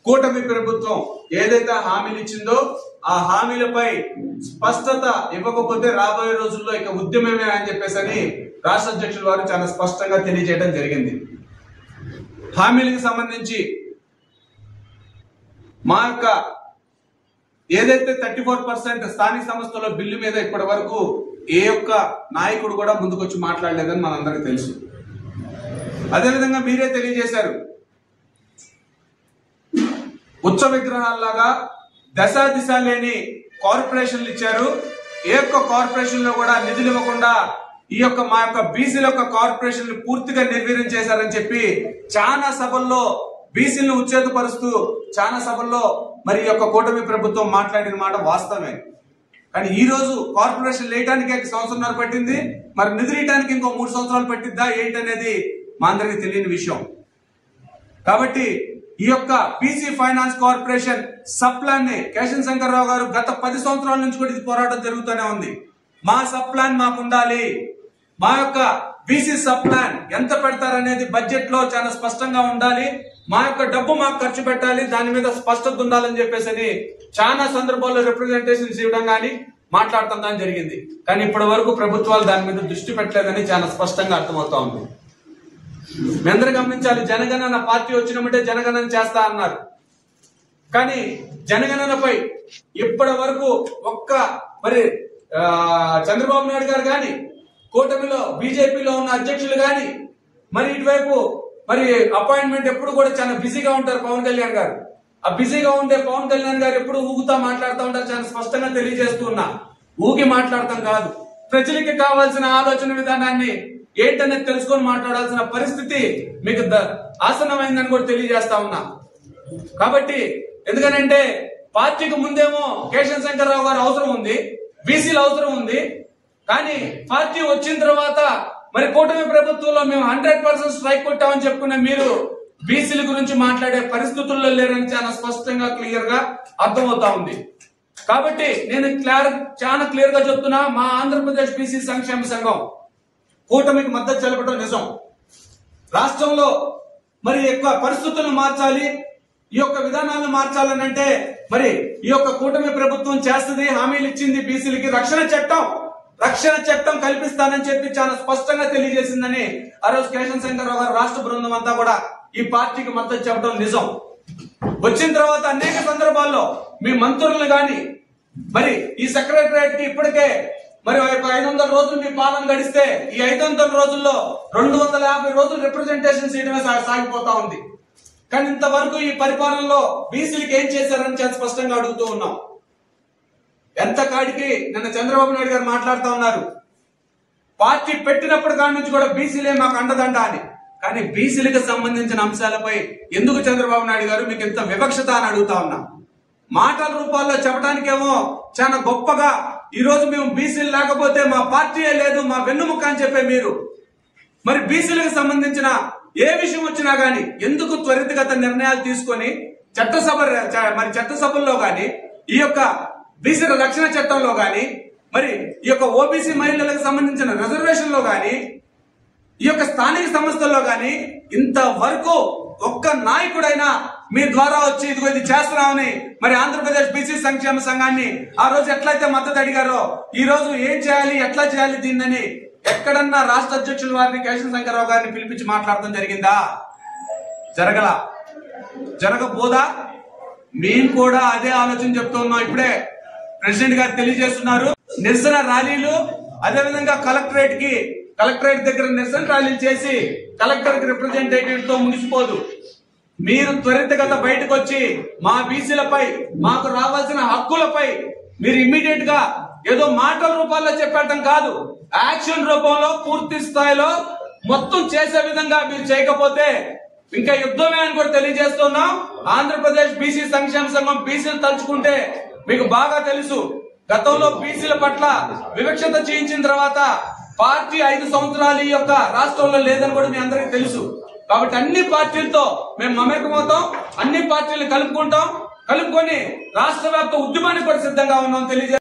కూటమి ప్రభుత్వం ఏదైతే హామీలు ఇచ్చిందో ఆ హామీలపై స్పష్టత ఇవ్వకపోతే రాబోయే రోజుల్లో ఇక ఉద్యమమే అని చెప్పేసి రాష్ట్ర అధ్యక్షుల వారు చాలా స్పష్టంగా తెలియజేయడం జరిగింది. హామీలకు సంబంధించి మా యొక్క ఏదైతే 34% స్థానిక సంస్థల బిల్లు మీద ఇప్పటి వరకు ఏ ఒక్క నాయకుడు కూడా ముందుకొచ్చి మాట్లాడలేదని మనందరికీ తెలుసు. అదేవిధంగా మీరే తెలియజేశారు, ఉత్సవ విగ్రహాల్లాగా దశ దిశ లేని కార్పొరేషన్లు ఇచ్చారు. ఏ ఒక్క కార్పొరేషన్ లో కూడా నిధులు ఇవ్వకుండా ఈ యొక్క మా యొక్క బీసీల యొక్క కార్పొరేషన్ పూర్తిగా నిర్వీర్యం చేశారని చెప్పి చాలా సభల్లో బీసీలను ఉచ్ఛేదపరుస్తూ చాలా సభల్లో మరి ఈ యొక్క కూటమి ప్రభుత్వం మాట్లాడిన మాట వాస్తవమే. కానీ ఈ రోజు కార్పొరేషన్ లేయటానికి 1 సంవత్సరంన్నర పట్టింది, మరి నిధులు ఇవ్వడానికి ఇంకో 3 సంవత్సరాలు పట్టిద్దా ఏంటనేది మా అందరికీ తెలియని విషయం. కాబట్టి ఈ యొక్క BC finance corporation sub plan ని కేశవ శంకర్రావు గారు గత 10 సంవత్సరాల నుంచి కూడా ఇది పోరాటం జరుగుతూనే ఉంది. మా సబ్ ప్లాన్ మాకు ఉండాలి, మా యొక్క బీసీ సబ్ ప్లాన్ ఎంత పెడతారనేది బడ్జెట్ లో చాలా స్పష్టంగా ఉండాలి, మా యొక్క డబ్బు మాకు ఖర్చు పెట్టాలి, దాని మీద స్పష్టత ఉండాలని చెప్పేసి చాలా సందర్భాల్లో రిప్రజెంటేషన్స్ ఇవ్వడం కానీ మాట్లాడటం కానీ జరిగింది. కానీ ఇప్పటి వరకు ప్రభుత్వాలు దాని మీద దృష్టి పెట్టలేదని చాలా స్పష్టంగా అర్థమవుతా ఉంది. మీ అందరూ గమనించాలి, జనగణన పార్టీ వచ్చినమంటే జనగణన చేస్తా అన్నారు. కానీ జనగణనపై ఇప్పటి వరకు ఒక్క మరి చంద్రబాబు నాయుడు గారు కానీ కూటమిలో బీజేపీలో ఉన్న అధ్యక్షులు కానీ మరి ఇటువైపు మరి అపాయింట్మెంట్ ఎప్పుడు కూడా చాలా బిజీగా ఉంటారు పవన్ కళ్యాణ్ గారు. ఆ బిజీగా ఉండే పవన్ కళ్యాణ్ గారు ఎప్పుడు ఊగుతా మాట్లాడుతూ ఉంటారు. చాలా స్పష్టంగా తెలియజేస్తూ ఉన్నా, ఊగి మాట్లాడతాం కాదు, ప్రజలకి కావాల్సిన ఆలోచన విధానాన్ని ఏంటనేది తెలుసుకొని మాట్లాడాల్సిన పరిస్థితి మీకు ఆసన్నమైందని కూడా తెలియజేస్తా ఉన్నా. కాబట్టి ఎందుకనంటే పార్టీకి ముందేమో కేశవ శంకర్రావు గారు అవసరం ఉంది, బీసీలు అవసరం ఉంది. కానీ పార్టీ వచ్చిన తర్వాత మరి కూటమి ప్రభుత్వంలో మేము 100% స్ట్రైక్ కొట్టామని చెప్పుకున్న మీరు బీసీల గురించి మాట్లాడే పరిస్థితుల్లో లేరని చాలా స్పష్టంగా క్లియర్ గా అర్థమవుతా ఉంది. కాబట్టి నేను చాలా క్లియర్ గా చెప్తున్నా, మా ఆంధ్రప్రదేశ్ బీసీ సంక్షేమ సంఘం కూటమికి మద్దతు తెలపడం నిజం. రాష్ట్రంలో మరి ఎక్కువ పరిస్థితులను మార్చాలి, ఈ యొక్క విధానాలను మార్చాలని అంటే మరి ఈ యొక్క కూటమి ప్రభుత్వం చేస్తుంది. హామీలు ఇచ్చింది, బీసీలకి రక్షణ చట్టం కల్పిస్తానని చెప్పి చాలా స్పష్టంగా తెలియజేసిందని ఆ రోజు కేశవ శంకర్రావు గారు రాష్ట్ర బృందం అంతా కూడా ఈ పార్టీకి మద్దతు చెప్పడం నిజం. వచ్చిన తర్వాత అనేక సందర్భాల్లో మీ మంత్రులను గాని మరి ఈ సెక్రటరియట్ కి ఇప్పటికే మరి 500 రోజులు మీ పాలన గడిస్తే ఈ 500 రోజుల్లో 250 రోజులు రిప్రజెంటేషన్ చేయడమే సాగిపోతా ఉంది. కానీ ఇంతవరకు ఈ పరిపాలనలో బీసీలకు ఏం చేశారని చాలా స్పష్టంగా అడుగుతూ ఉన్నాం. ఎంత కాడికి నిన్న చంద్రబాబు నాయుడు గారు మాట్లాడుతూ ఉన్నారు, పార్టీ పెట్టినప్పుడు కాడి నుంచి కూడా బీసీలే మాకు అండదండ అని. కానీ బీసీలకు సంబంధించిన అంశాలపై ఎందుకు చంద్రబాబు నాయుడు గారు మీకు ఎంత వివక్షత అని అడుగుతా ఉన్నా. మాటల రూపాల్లో చెప్పడానికేమో చాలా గొప్పగా ఈ రోజు మేము బీసీలు లేకపోతే మా పార్టీయే లేదు, మా వెన్నుముక్క అని చెప్పే మీరు మరి బీసీలకు సంబంధించిన ఏ విషయం వచ్చినా గానీ ఎందుకు త్వరితగత నిర్ణయాలు తీసుకొని చట్టసభల్లో గాని ఈ యొక్క బీసీల రక్షణ చట్టంలో గాని మరి ఈ యొక్క ఓబీసీ మహిళలకు సంబంధించిన రిజర్వేషన్ లో గాని ఈ యొక్క స్థానిక సంస్థల్లో గాని ఇంతవరకు ఒక్క నాయకుడైనా మీ ద్వారా వచ్చి ఇదిగో ఇది చేస్తున్నామని మరి ఆంధ్రప్రదేశ్ బీసీ సంక్షేమ సంఘాన్ని ఆ రోజు ఎట్లయితే మద్దతు అడిగారో ఈ రోజు ఏం చేయాలి, ఎట్లా చేయాలి దీన్ని ఎక్కడన్నా రాష్ట్ర అధ్యక్షుల వారిని కేశవ శంకర్రావు గారిని పిలిపించి మాట్లాడటం జరిగిందా? జరగబోదా? మేము కూడా అదే ఆలోచన చెప్తూ ఉన్నాం. ఇప్పుడే ప్రెసిడెంట్ గారు తెలియజేస్తున్నారు, నిరసన ర్యాలీలు అదేవిధంగా కలెక్టరేట్ దగ్గర నిరసన ర్యాలీలు చేసి కలెక్టర్ కి రిప్రజెంటేటివ్ తో ముగిసిపోదు. మీరు త్వరితగత బయటకు వచ్చి మా బీసీలపై మాకు రావాల్సిన హక్కులపై మీరు ఇమ్మీడియట్ గా ఏదో మాటల రూపాల్లో చెప్పడం కాదు, యాక్షన్ రూపంలో పూర్తి స్థాయిలో మొత్తం చేసే విధంగా మీరు చేయకపోతే ఇంకా యుద్ధమే అని కూడా తెలియజేస్తున్నాం. ఆంధ్రప్రదేశ్ బీసీ సంక్షేమ సంఘం బీసీలు తలుచుకుంటే మీకు బాగా తెలుసు, గతంలో బీసీల పట్ల వివక్షత చేయించిన తర్వాత పార్టీ 5 సంవత్సరాలు ఈ యొక్క రాష్ట్రంలో లేదని కూడా మీ అందరికీ తెలుసు. కాబట్టి అన్ని పార్టీలతో మేము మమేకమవుతాం, అన్ని పార్టీలు కలుపుకొని రాష్ట్ర వ్యాప్త ఉద్యమానికి కూడా సిద్ధంగా ఉన్నాం తెలియజేస్తాం.